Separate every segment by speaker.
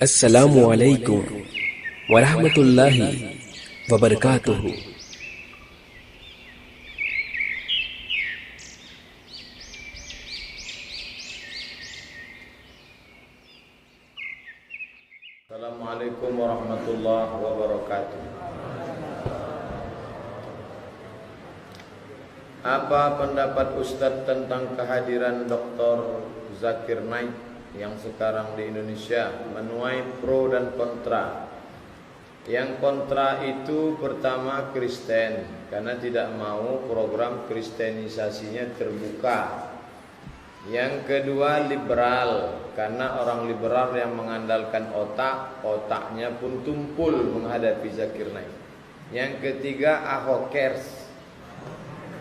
Speaker 1: Assalamualaikum warahmatullahi wabarakatuh.
Speaker 2: Assalamualaikum warahmatullahi wabarakatuh. Apa pendapat Ustadz tentang kehadiran Dr. Zakir Naik yang sekarang di Indonesia, menuai pro dan kontra? Yang kontra itu pertama Kristen, karena tidak mau program kristenisasinya terbuka. Yang kedua liberal, karena orang liberal yang mengandalkan otaknya pun tumpul menghadapi Zakir Naik. Yang ketiga Ahokers,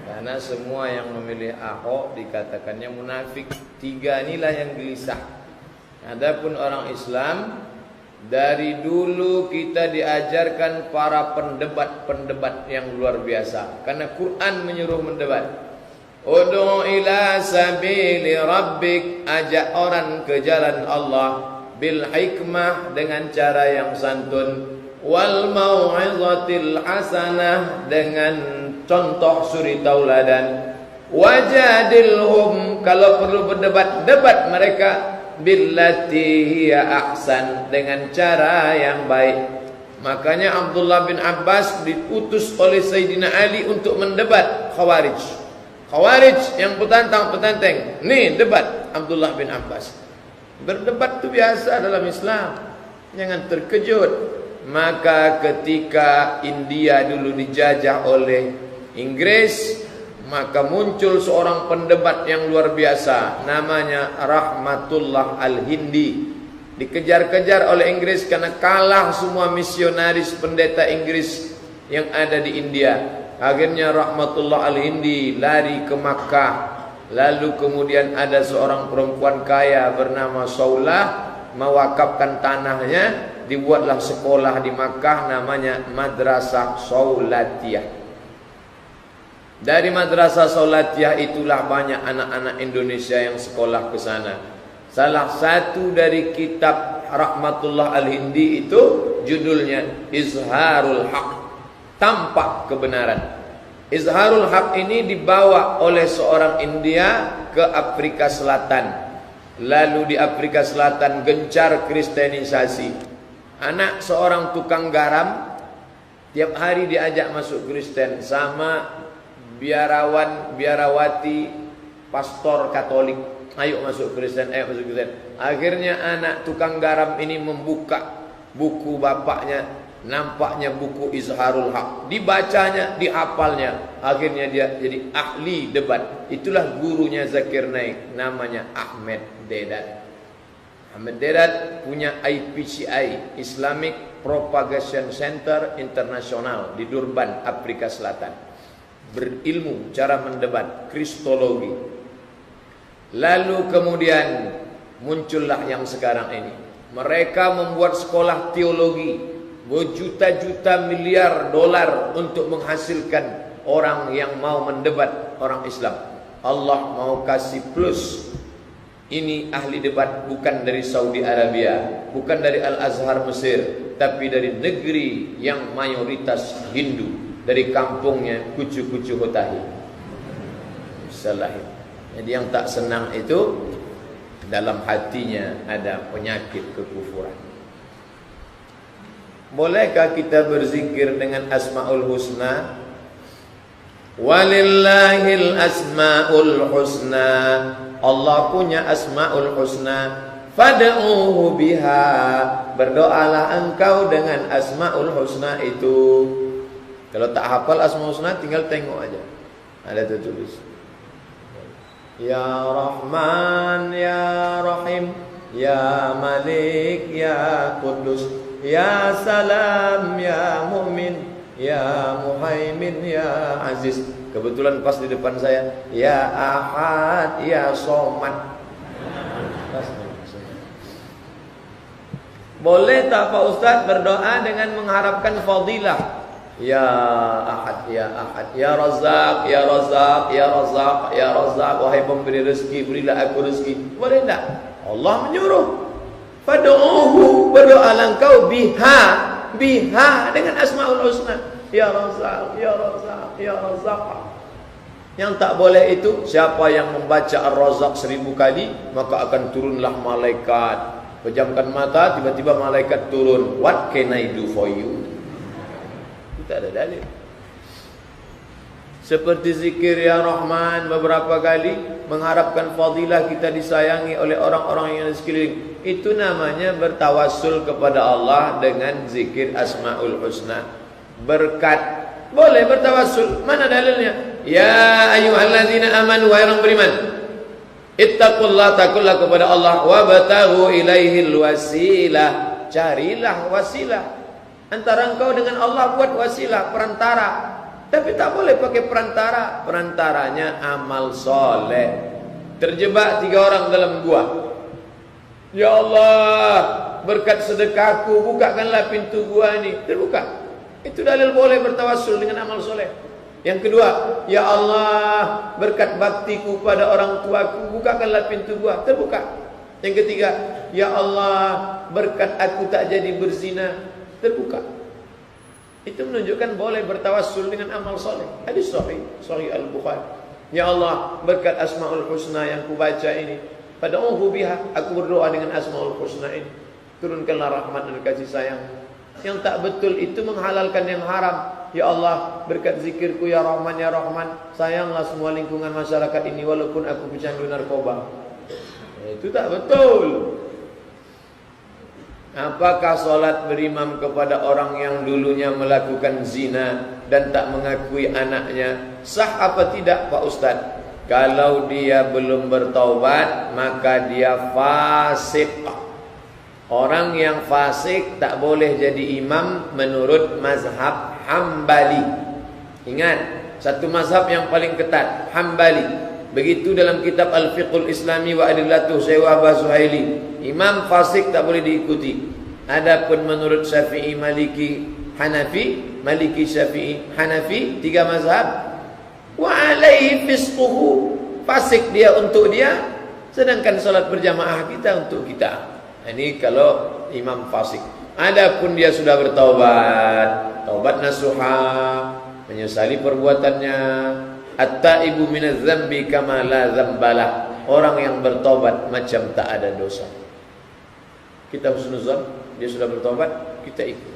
Speaker 2: karena semua yang memilih Ahok dikatakannya munafik. Tiga inilah yang gelisah. Adapun orang Islam, dari dulu kita diajarkan para pendebat yang luar biasa, karena Quran menyuruh mendebat. Ud'u ila sabili rabbik, ajak orang ke jalan Allah, bil hikmah, dengan cara yang santun, wal mau'izatil hasanah, dengan contoh suri tauladan, wajadilhum, kalau perlu berdebat, debat mereka, billati hiya ahsan, dengan cara yang baik. Makanya Abdullah bin Abbas diutus oleh Sayyidina Ali untuk mendebat Khawarij yang petantang-petanteng. Nih debat Abdullah bin Abbas. Berdebat itu biasa dalam Islam, jangan terkejut. Maka ketika India dulu dijajah oleh Inggris, maka muncul seorang pendebat yang luar biasa, namanya Rahmatullah Al-Hindi. Dikejar-kejar oleh Inggris karena kalah semua misionaris pendeta Inggris yang ada di India. Akhirnya Rahmatullah Al-Hindi lari ke Makkah. Lalu kemudian ada seorang perempuan kaya bernama Saulah mewakafkan tanahnya, dibuatlah sekolah di Makkah namanya Madrasah Saulatiyah. Dari Madrasah Saulatiyah itulah banyak anak-anak Indonesia yang sekolah ke sana. Salah satu dari kitab Rahmatullah Al-Hindi itu judulnya Izharul Haq, tampak kebenaran. Izharul Haq ini dibawa oleh seorang India ke Afrika Selatan. Lalu di Afrika Selatan gencar kristenisasi. Anak seorang tukang garam tiap hari diajak masuk Kristen sama biarawati pastor Katolik, ayo masuk Kristen, ayo masuk Kristen. Akhirnya anak tukang garam ini membuka buku bapaknya, nampaknya buku Izharul Haq, dibacanya, dihafalnya. Akhirnya dia jadi ahli debat. Itulah gurunya Zakir Naik, namanya Ahmed Deedat. Ahmed Deedat punya IPCI, Islamic Propagation Center Internasional di Durban, Afrika Selatan. Berilmu cara mendebat kristologi. Lalu kemudian muncullah yang sekarang ini. Mereka membuat sekolah teologi berjuta-juta miliar dolar untuk menghasilkan orang yang mau mendebat orang Islam. Allah mau kasih plus. Ini ahli debat bukan dari Saudi Arabia, bukan dari Al-Azhar Mesir, tapi dari negeri yang mayoritas Hindu, dari kampungnya Kucu-Kucu Hotahi. Salah. Jadi yang tak senang itu dalam hatinya ada penyakit kekufuran. Bolehkah kita berzikir dengan Asmaul Husna? Walillahil asmaul husna. Allah punya Asmaul Husna. Fad'uhu biha. Berdoalah engkau dengan Asmaul Husna itu. Kalau tak hafal Asmaul Husna tinggal tengok aja. Ada tertulis. Ya Rahman, Ya Rahim, Ya Malik, Ya Qudus, Ya Salam, Ya Mu'min, Ya Muhaimin, Ya Aziz. Kebetulan pas di depan saya, Ya Ahad, Ya Somad. Boleh tak Pak Ustadz berdoa dengan mengharapkan fadilah? Ya Ahad, Ya Ahad, Ya Razak, Ya Razak, Ya Razak, Ya Razak, wahai pemberi rezeki, berilah aku rezeki. Boleh tak? Allah menyuruh. Fad'uhu, berdoalah engkau biha dengan Asmaul Husna. Ya Razzaq, ya Razzaq, ya Razzaq. Yang tak boleh itu, siapa yang membaca Ar-Razzaq 1000 kali, maka akan turunlah malaikat. Pejamkan mata, tiba-tiba malaikat turun. What can I do for you? Kita ada dalil. Seperti zikir ya Rahman beberapa kali, mengharapkan fadilah kita disayangi oleh orang-orang yang di sekeliling. Itu namanya bertawassul kepada Allah dengan zikir Asmaul Husna. Berkat, boleh bertawassul. Mana dalilnya? Ya ayyuhalladzina amanu, wahai orang beriman, ittaqullah, takutlah kepada Allah, wabtaghu ilaihil wasilah, carilah wasilah. Antara engkau dengan Allah buat wasilah, perantara. Tapi tak boleh pakai perantara. Perantaranya amal soleh. Terjebak 3 orang dalam gua. Ya Allah, berkat sedekahku, bukakanlah pintu gua ini. Terbuka. Itu dalil boleh bertawassul dengan amal soleh. Yang kedua, ya Allah, berkat baktiku pada orang tuaku, bukakanlah pintu gua. Terbuka. Yang ketiga, ya Allah, berkat aku tak jadi berzina. Terbuka. Itu menunjukkan boleh bertawassul dengan amal soleh. Hadis sahih Al-Bukhari. Ya Allah, berkat Asmaul Husna yang kubaca ini, fad'uhu biha, aku berdoa dengan Asmaul Husna ini, turunkanlah rahmat dan kasih sayang. Yang tak betul itu menghalalkan yang haram. Ya Allah, berkat zikirku ya Rahman ya Rahman, sayanglah semua lingkungan masyarakat ini walaupun aku pecandu narkoba. Itu tak betul. Apakah solat berimam kepada orang yang dulunya melakukan zina dan tak mengakui anaknya sah apa tidak Pak Ustaz? Kalau dia belum bertaubat, maka dia fasik. Orang yang fasik tak boleh jadi imam menurut mazhab Hambali. Ingat, satu mazhab yang paling ketat, Hambali. Begitu dalam kitab Al-Fiqhul Islami wa Adillatuh Syekh Wahbah Zuhaili. Imam fasik tak boleh diikuti. Adapun menurut Syafi'i, Maliki, Hanafi, Maliki, Syafi'i, Hanafi, 3 mazhab, wa alaihi fisquhu, fasik dia untuk dia, sedangkan salat berjamaah kita untuk kita. Ini kalau imam fasik. Adapun dia sudah bertaubat, taubat nasuha, menyesali perbuatannya, at-taibu minadz dzambi kama la dzambalah, orang yang bertaubat macam tak ada dosa. Kita husnuzan, dia sudah bertobat, kita ikut.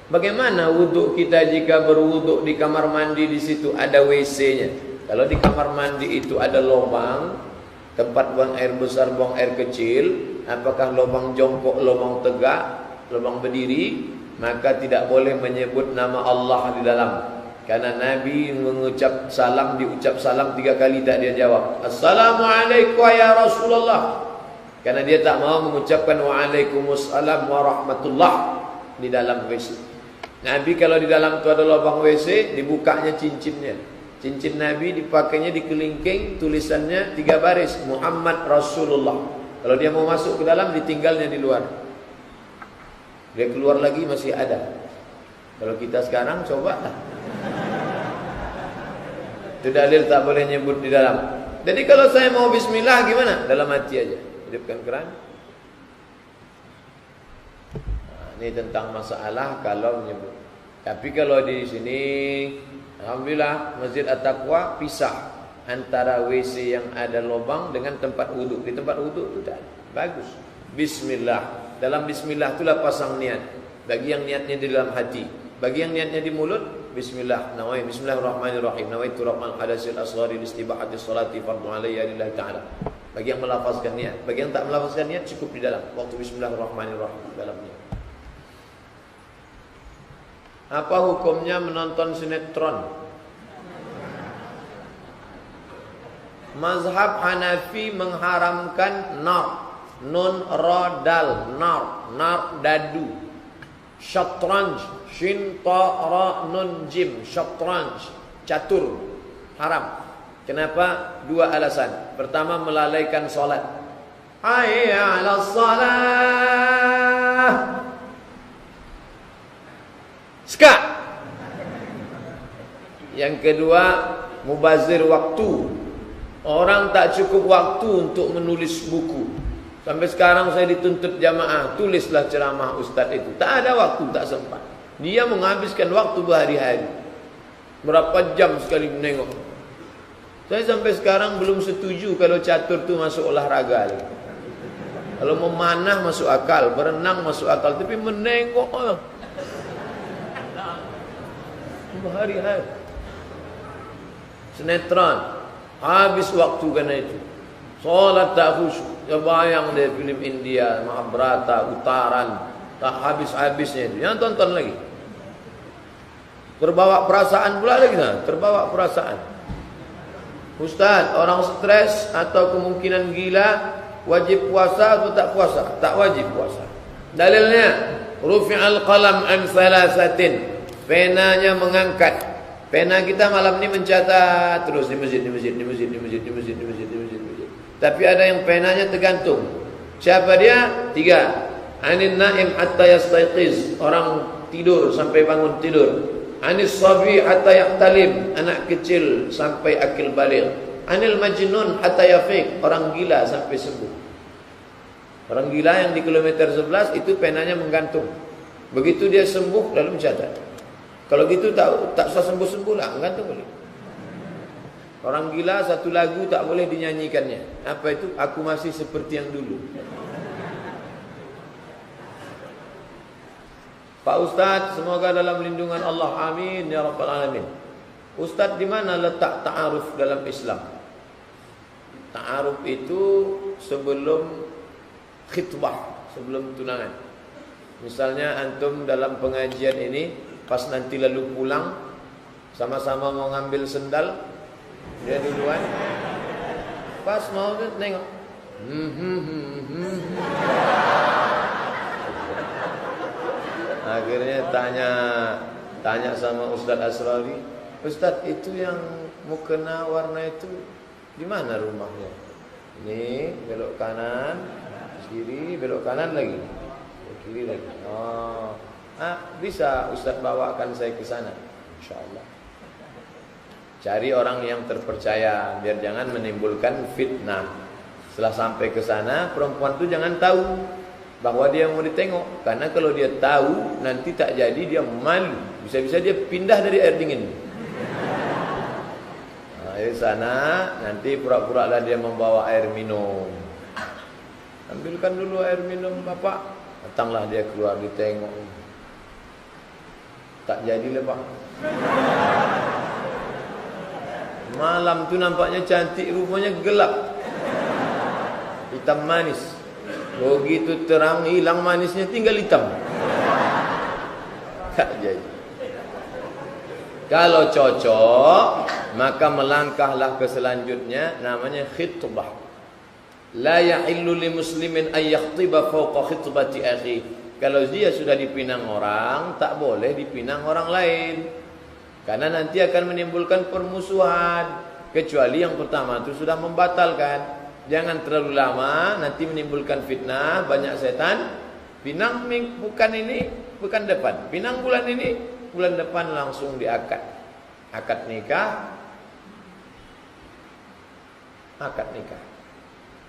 Speaker 2: Bagaimana wuduk kita jika berwuduk di kamar mandi, di situ ada WC-nya? Kalau di kamar mandi itu ada lubang, tempat buang air besar, buang air kecil, apakah lubang jongkok, lubang tegak, lubang berdiri, maka tidak boleh menyebut nama Allah di dalam. Karena Nabi mengucap salam, diucap salam 3 kali tak dia jawab. Assalamualaikum ya Rasulullah. Karena dia tak mau mengucapkan waalaikumsalam warahmatullah di dalam WC. Nabi kalau di dalam itu ada lubang WC, dibukanya cincinnya. Cincin Nabi dipakainya di kelingking, tulisannya 3 baris, Muhammad Rasulullah. Kalau dia mau masuk ke dalam, ditinggalnya di luar. Dia keluar lagi masih ada. Kalau kita sekarang cobalah. Itu dalil tak boleh nyebut di dalam. Jadi kalau saya mau bismillah gimana? Dalam hati aja. Hidupkan keran. Nah, ini tentang masalah kalau menyebut. Tapi kalau di sini, alhamdulillah Masjid At-Taqwa pisah antara WC yang ada lubang dengan tempat wuduk. Di tempat wuduk itu tak bagus. Bismillah. Dalam bismillah itulah pasang niat. Bagi yang niatnya di dalam hati, bagi yang niatnya di mulut, bismillah. Nawai bismillahirrahmanirrahim. Nawaitu raf'al hadasil asghari istibahati sholati fardhu alayya lillahi ta'ala. Bagi yang melafazkan niat, bagi yang tak melafazkan niat cukup di dalam waktu bismillahirrahmanirrahim dalam niat. Apa hukumnya menonton sinetron? Mazhab Hanafi mengharamkan nar, nun ra dal, nar dadu. Syatranj, shin ta ra nun jim, syatranj, catur, haram. Kenapa? 2 alasan. Pertama, melalaikan solat. Hayya 'alas shalah. Ska. Yang kedua, mubazir waktu. Orang tak cukup waktu untuk menulis buku. Sampai sekarang saya dituntut jamaah, tulislah ceramah ustaz itu. Tak ada waktu, tak sempat. Dia menghabiskan waktu berhari-hari. Berapa jam sekali menengok. Saya sampai sekarang belum setuju kalau catur tu masuk olahraga. Kalau memanah masuk akal, berenang masuk akal, tapi menengok berhari-hari. Sinetron, habis waktu karena itu. Salat tak khusyuk. Ya bayang deh film India, Mahabharata, Utaran, tak habis-habisnya itu. Yang tonton lagi. Terbawa perasaan pula lagi, terbawa perasaan. Ustaz, orang stres atau kemungkinan gila wajib puasa atau tak puasa? Tak wajib puasa. Dalilnya, rufi'al qalam an thalathatin. Penanya mengangkat. Pena kita malam ni mencatat terus di masjid. Tapi ada yang penanya tergantung. Siapa dia? 3. Anin naim hatta yastayqiz. Orang tidur sampai bangun tidur. Anis sabi hatta yahtalim. Anak kecil sampai akil baligh. Anil majnun hatta yafiq. Orang gila sampai sembuh. Orang gila yang di kilometer 11 itu penanya menggantung. Begitu dia sembuh lalu mencatat. Kalau gitu tak usah sembuh-sembuh lah, gantung boleh. Orang gila satu lagu tak boleh dinyanyikannya. Apa itu? Aku masih seperti yang dulu. Pak Ustaz, semoga dalam lindungan Allah. Amin ya rabbal alamin. Ustaz, di mana letak ta'aruf dalam Islam? Ta'aruf itu sebelum khitbah, sebelum tunangan. Misalnya antum dalam pengajian ini, pas nanti lalu pulang, sama-sama mau ngambil sendal, dia duluan. Pas mau nengok. Akhirnya tanya sama Ustaz Asrawi, Ustaz, itu yang mukena warna itu di mana rumahnya? Ini belok kanan, kiri, belok kanan lagi, kiri lagi. Oh. Bisa Ustaz bawakan saya ke sana, insyaallah. Cari orang yang terpercaya biar jangan menimbulkan fitnah. Setelah sampai ke sana, perempuan itu jangan tahu bahwa dia mau ditengok, karena kalau dia tahu nanti tak jadi, dia malu. Bisa-bisa dia pindah dari air dingin. Di sana nanti pura-pura lah dia membawa air minum. Ambilkan dulu air minum Bapak. Datanglah dia keluar ditengok. Tak jadilah Pak. Malam tu nampaknya cantik, rupanya gelap, hitam manis. Begitu terang hilang manisnya, tinggal hitam. Tak jadi. Kalau cocok, maka melangkahlah ke selanjutnya, namanya khitbah. La yahillu li muslimin ay yakhtiba fawqa khitbati akhi. Kalau dia sudah dipinang orang, tak boleh dipinang orang lain. Karena nanti akan menimbulkan permusuhan. Kecuali yang pertama itu sudah membatalkan. Jangan terlalu lama, nanti menimbulkan fitnah, banyak setan. Pinang bukan ini, bukan depan. Pinang bulan ini, bulan depan langsung diakad. Akad nikah. Akad nikah.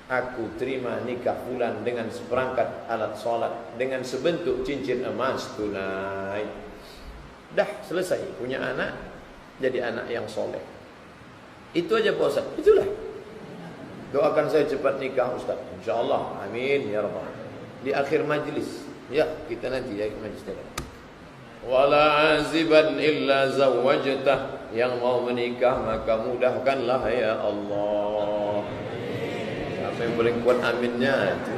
Speaker 2: Aku terima nikah fulan dengan seperangkat alat sholat, dengan sebentuk cincin emas tunai. Dah selesai, punya anak, jadi anak yang soleh. Itu aja Pak Ustaz. Itulah. Doakan saya cepat nikah Ustaz, insyaallah. Amin ya rabbal alamin. Di akhir majlis. Ya, kita nanti di akhir majlis. Wala aziban illa zawwajtah. Yang mau menikah maka mudahkanlah ya Allah. Siapa yang boleh kuat aminnya itu.